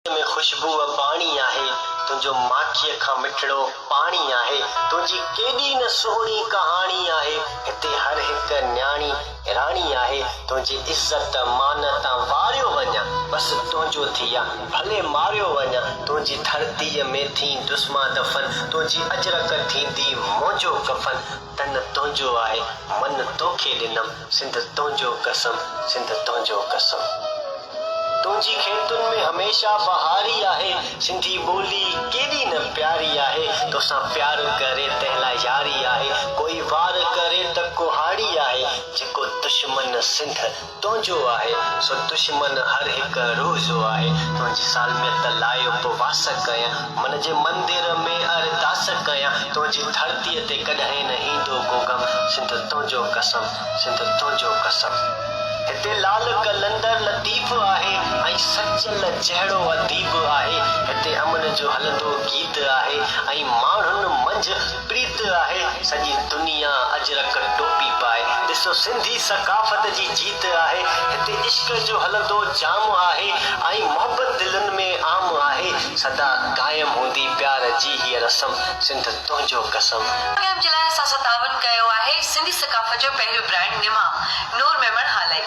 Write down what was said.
में खुशबू बाणी आहे, तुंहिंजो माखीअ खां मिठड़ो पाणी आहे, तुंहिंजी केॾी न सुहिणी कहाणी आहे, हिते हर हिक न्याणी राणी आहे, तुंहिंजी इज़त मान तां वारियो वञा, बस तुंहिंजो थिया भले मारियो वञा, तुंहिंजी धरतीअ में थी दुस्मा दफ़न, तुंहिंजी अजरक थींदी मुंहिंजो कफन, तन तुंहिंजो आहे मन तोखे ॾिनम, सिंध तुंहिंजो कसम, सिंध तुंहिंजो कसम। तुंहिंजी खेतुनि में हमेशा बहारी आहे, सिंधी ॿोली केॾी न प्यारी आहे, तोसां प्यार करे तंहिंला यारी आहे, कोई वार करे त कुहाड़ी आहे, जेको दुश्मन सिंध तुंहिंजो आहे, सो दुश्मन हर हिक रोज़ो आहे, तुंहिंजी सालमियत लाइ उपवास कयां, मन जे मंदिर में अरदास कयां, तुंहिंजी धरतीअ ते कॾहिं न ईंदो को गम, सिंध तुंहिंजो कसम, सिंध तुंहिंजो कसम। हिते लाल कलंदर लतीफ़ आहे ऐं सचल जहिड़ो अदीब आहे, हिते अमन जो हलंदो गीत आहे ऐं माण्हुनि मंझि प्रीत आहे, सॼी दुनिया अजरक टोपी पाए, ॾिसो सिंधी सकाफ़त जी जीत आहे, हिते इश्क जो हलंदो जाम आहे ऐं मोहबत दिलनि में आम आहे, सदा क़ाइम हूंदी प्यार जी हीअ रस्म, सिंध तुंहिंजो कसम। प्रोग्राम जे लाइ असां सां तावन कयो आहे सिंधी सकाफ़त जो पहिरियों ब्रांड निमा नूर मेमण हालाई।